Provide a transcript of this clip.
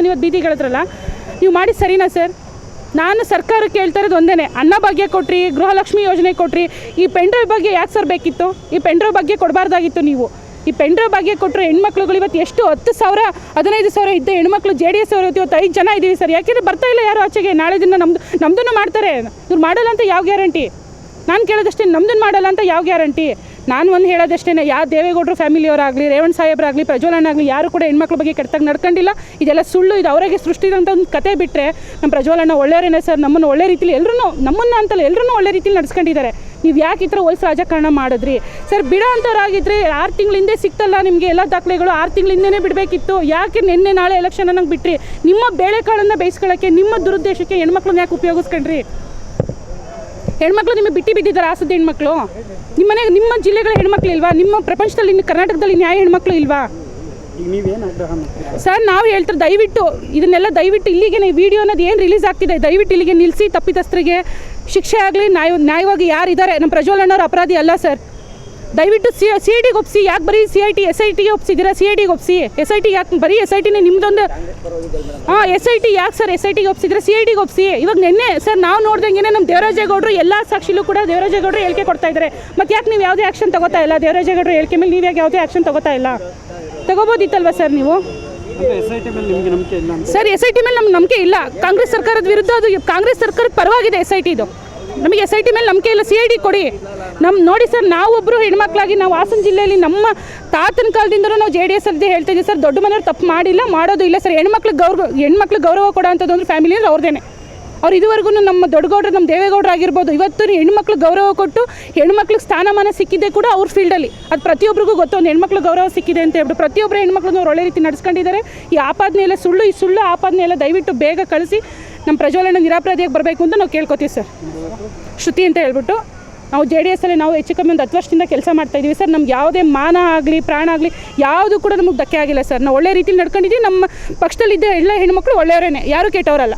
ಇವತ್ತು ಬೀದಿಗಳಿದ್ರಲ್ಲ, ನೀವು ಮಾಡಿ ಸರಿನಾ ಸರ್? ನಾನು ಸರ್ಕಾರಕ್ಕೆ ಹೇಳ್ತಾ ಇರೋದು ಒಂದೇ, ಅನ್ನಭಾಗ್ಯ ಕೊಟ್ರಿ, ಗೃಹಲಕ್ಷ್ಮಿ ಯೋಜನೆ ಕೊಟ್ರಿ, ಈ ಪೆಂಡ್ರೈವ್ ಬಗ್ಗೆ ಯಾಕೆ ಸರ್ ಬೇಕಿತ್ತು? ಈ ಪೆಂಡ್ರೈವ್ ಬಗ್ಗೆ ಕೊಡಬಾರ್ದಾಗಿತ್ತು ನೀವು. ಈ ಪೆಂಡ್ರೈವ್ ಬಗ್ಗೆ ಕೊಟ್ಟರು ಹೆಣ್ಮಕ್ಳುಗಳು ಇವತ್ತು ಎಷ್ಟು 10,000 15,000 ಇದ್ದ ಹೆಣ್ಮಕ್ಳು JDS ಅವರು ಇವತ್ತು 5 ಜನ ಇದ್ದೀವಿ ಸರ್. ಯಾಕೆಂದರೆ ಬರ್ತಾ ಇಲ್ಲ ಯಾರು ಆಚೆಗೆ. ನಾಳೆ ದಿನ ನಮ್ಮದನ್ನು ಮಾಡ್ತಾರೆ. ಇವ್ರು ಮಾಡಲ್ಲ ಅಂತ ಯಾವ ಗ್ಯಾರಂಟಿ? ನಾನು ಕೇಳೋದಷ್ಟೇ, ನಮ್ದನ್ನು ಮಾಡಲ್ಲ ಅಂತ ಯಾವ ಗ್ಯಾರಂಟಿ? ನಾನು ಒಂದು ಹೇಳೋದಷ್ಟೇ, ಯಾವ ದೇವೇಗೌಡರು ಫ್ಯಾಮಿಲಿಯವರಾಗಲಿ, ರೇವಣ್ಣ ಸಾಹೇಬ್ರಾಗಲಿ, ಪ್ರಜ್ವಲಣ್ಣ ಆಗಲಿ, ಯಾರು ಕೂಡ ಹೆಣ್ಮಕ್ಳ ಬಗ್ಗೆ ಕೆಟ್ಟದಾಗ ನಡ್ಕೊಂಡಿಲ್ಲ. ಇದೆಲ್ಲ ಸುಳ್ಳು. ಇದು ಅವರಿಗೆ ಸೃಷ್ಟಿದಂಥ ಒಂದು ಕತೆ ಬಿಟ್ಟರೆ ನಮ್ಮ ಪ್ರಜ್ವಲಣ್ಣ ಒಳ್ಳೆಯವರೇನೆ ಸರ್. ನಮ್ಮನ್ನು ಒಳ್ಳೆ ರೀತಿಲಿ ಎಲ್ಲರೂ, ನಮ್ಮನ್ನು ಅಂತಲ್ಲ ಎಲ್ಲರೂ ಒಳ್ಳೆ ರೀತಿಲಿ ನಡೆಸ್ಕೊಂಡಿದ್ದಾರೆ. ನೀವು ಯಾಕೆ ಈ ಥರ ಹೊಲ್ಸು ರಾಜಕಾರಣ ಮಾಡಿದ್ರಿ ಸರ್? ಬಿಡೋ ಅಂಥವ್ರಾಗಿದ್ದರೆ 6 ತಿಂಗಳ ಹಿಂದೆ ಸಿಕ್ತಲ್ಲ ನಿಮಗೆ ಎಲ್ಲ ದಾಖಲೆಗಳು. 6 ತಿಂಗಳ ಹಿಂದೆನೇ ಬಿಡಬೇಕಿತ್ತು. ಯಾಕೆ ನಿನ್ನೆ ನಾಳೆ ಎಲೆಕ್ಷನ್ ಅನ್ನೋಂಗೆ ಬಿಟ್ರಿ? ನಿಮ್ಮ ಬೇಳೆಕಾಳನ್ನು ಬೇಯಿಸ್ಕೊಳ್ಳೋಕ್ಕೆ, ನಿಮ್ಮ ದುರುದ್ದೇಶಕ್ಕೆ ಹೆಣ್ಮಕ್ಳನ್ನ ಯಾಕೆ ಉಪಯೋಗಿಸ್ಕೊಂಡ್ರಿ? ಹೆಣ್ಮಕ್ಳು ನಿಮಗೆ ಬಿಟ್ಟು ಬಿದ್ದಿದ್ದಾರೆ. ಆಸದ ಹೆಣ್ಮಕ್ಳು ನಿಮ್ಮ ಮನೆಗೆ, ನಿಮ್ಮ ಜಿಲ್ಲೆಗಳ ಹೆಣ್ಮಕ್ಳು ಇಲ್ವಾ? ನಿಮ್ಮ ಪ್ರಪಂಚದಲ್ಲಿ, ಕರ್ನಾಟಕದಲ್ಲಿ ನ್ಯಾಯ ಹೆಣ್ಮಕ್ಳು ಇಲ್ವಾ ಸರ್? ನಾವು ಹೇಳ್ತಾರೆ ದಯವಿಟ್ಟು ಇದನ್ನೆಲ್ಲ ದಯವಿಟ್ಟು ಇಲ್ಲಿಗೆ ವಿಡಿಯೋ ಅನ್ನೋದು ಏನು ರಿಲೀಸ್ ಆಗ್ತಿದೆ ದಯವಿಟ್ಟು ಇಲ್ಲಿಗೆ ನಿಲ್ಲಿಸಿ. ತಪ್ಪಿತಸ್ಥರಿಗೆ ಶಿಕ್ಷೆ ಆಗಲಿ, ನ್ಯಾಯವಾಗಿ ಯಾರಿದ್ದಾರೆ. ನಮ್ಮ ಪ್ರಜ್ವಲಣ್ಣವ್ರು ಅಪರಾಧಿ ಅಲ್ಲ ಸರ್. ದಯವಿಟ್ಟು CIDಗೆ ಒಪ್ಪಿಸಿ. ಯಾಕೆ ಬರೀ SITಗೆ ಒಪ್ಪಿಸಿದ್ದೀರಾ? CIDಗೆ ಒಪ್ಪಿಸಿ. SIT ಯಾಕೆ ಬರೀ SITನೇ ನಿಮ್ಮದೊಂದು? SIT ಯಾಕೆ ಸರ್ SITಗೆ ಒಪ್ಪಿಸಿದ್ರೆ? CIDಗೆ ಒಪ್ಪಿಸಿ. ಇವಾಗ ನಿನ್ನೆ ಸರ್ ನಾವು ನೋಡ್ದಂಗೆ ನಮ್ಮ ದೇವರಾಜೇಗೌಡರು ಎಲ್ಲ ಸಾಕ್ಷಿಲೂ ಕೂಡ ದೇವರಾಜೇಗೌಡರು ಹೇಳಿಕೆ ಕೊಡ್ತಾ ಇದ್ದಾರೆ. ಮತ್ತು ಯಾಕೆ ನೀವು ಯಾವುದೇ ಆ್ಯಕ್ಷನ್ ತಗೋತಾ ಇಲ್ಲ? ದೇವರಾಜೇಗೌಡರು ಹೇಳಿಕೆ ಮೇಲೆ ನೀವು ಯಾಕೆ ಯಾವುದೇ ಆ್ಯಕ್ಷನ್ ತಗೋತಾ ಇಲ್ಲ? ತಗೋಬೋದಿತ್ತಲ್ವ ಸರ್ ನೀವು? ಸರ್ SIT ಮೇಲೆ ನಮ್ಗೆ ನಂಬಿಕೆ ಇಲ್ಲ. ಕಾಂಗ್ರೆಸ್ ಸರ್ಕಾರದ ವಿರುದ್ಧ ಅದು ಕಾಂಗ್ರೆಸ್ ಸರ್ಕಾರದ ಪರವಾಗಿದೆ SIT. ಇದು ನಮಗೆ SIT ಮೇಲೆ ನಂಬಿಕೆ ಇಲ್ಲ. CID ಕೊಡಿ. ನೋಡಿ ಸರ್, ನಾವೊಬ್ಬರು ಹೆಣ್ಮಕ್ಳಾಗಿ ನಾವು ಹಾಸನ ಜಿಲ್ಲೆಯಲ್ಲಿ ನಮ್ಮ ತಾತನ ಕಾಲದಿಂದಲೂ ನಾವು JDS ಅಲ್ಲಿ ಹೇಳ್ತಾ ಇದ್ದೀವಿ ಸರ್. ದೊಡ್ಡ ಮನೆಯವ್ರು ತಪ್ಪು ಮಾಡಿಲ್ಲ, ಮಾಡೋದು ಇಲ್ಲ ಸರ್. ಹೆಣ್ಮಕ್ಳಿಗೆ ಗೌರವ ಕೊಡೋ ಅಂಥದ್ದು ಅಂದ್ರೆ ಫ್ಯಾಮಿಲಿ ಅಂದ್ರೆ ಅವ್ರದ್ದೇನೆ. ಅವ್ರು ಇದುವರೆಗೂ ನಮ್ಮ ದೊಡ್ಡಗೌಡರು, ನಮ್ಮ ದೇವೇಗೌಡರು ಆಗಿರ್ಬೋದು, ಇವತ್ತು ಹೆಣ್ಮಕ್ಳು ಗೌರವ ಕೊಟ್ಟು ಹೆಣ್ಮಕ್ಳಿಗೆ ಸ್ಥಾನಮಾನ ಸಿಕ್ಕಿದೆ ಕೂಡ ಅವ್ರ ಫೀಲ್ಡಲ್ಲಿ. ಅದು ಪ್ರತಿಯೊಬ್ಬರಿಗೂ ಗೊತ್ತು, ಒಂದು ಹೆಣ್ಮಕ್ಳು ಗೌರವ ಸಿಕ್ಕಿದೆ ಅಂತ ಹೇಳ್ಬಿಟ್ಟು ಪ್ರತಿಯೊಬ್ಬರು ಹೆಣ್ಮಕ್ಳನ್ನ ಅವ್ರು ಒಳ್ಳೆ ರೀತಿ ನಡೆಸ್ಕೊಂಡಿದ್ದಾರೆ. ಈ ಆಪಾದನೆ ಎಲ್ಲ ಸುಳ್ಳು. ಈ ಸುಳ್ಳು ಆಪಾದನೆ ಎಲ್ಲ ದಯವಿಟ್ಟು ಬೇಗ ಕಳಿಸಿ ನಮ್ಮ ಪ್ರಜ್ವಲಣ್ಣ ನಿರಾಪರಾಧಿಯಾಗಿ ಬರಬೇಕು ಅಂತ ನಾವು ಕೇಳ್ಕೊತೀವಿ ಸರ್. ಶ್ರುತಿ ಅಂತ ಹೇಳ್ಬಿಟ್ಟು ನಾವು JDS ಅಲ್ಲಿ ನಾವು ಹೆಚ್ಚು ಕಮ್ಮಿ ಒಂದು 10 ವರ್ಷದಿಂದ ಕೆಲಸ ಮಾಡ್ತಾಯಿದ್ದೀವಿ ಸರ್. ನಮ್ಗೆ ಯಾವುದೇ ಮಾನ ಆಗಲಿ ಪ್ರಾಣ ಆಗಲಿ ಯಾವುದು ಕೂಡ ನಮಗೆ ಧಕ್ಕೆ ಆಗಿಲ್ಲ ಸರ್. ನಾವು ಒಳ್ಳೆ ರೀತಿಲಿ ನಡ್ಕೊಂಡಿದ್ದೀವಿ. ನಮ್ಮ ಪಕ್ಷದಲ್ಲಿದ್ದ ಎಲ್ಲ ಹೆಣ್ಮಕ್ಳು ಒಳ್ಳೆಯವರೇನೆ, ಯಾರೂ ಕೆಟ್ಟವರಲ್ಲ.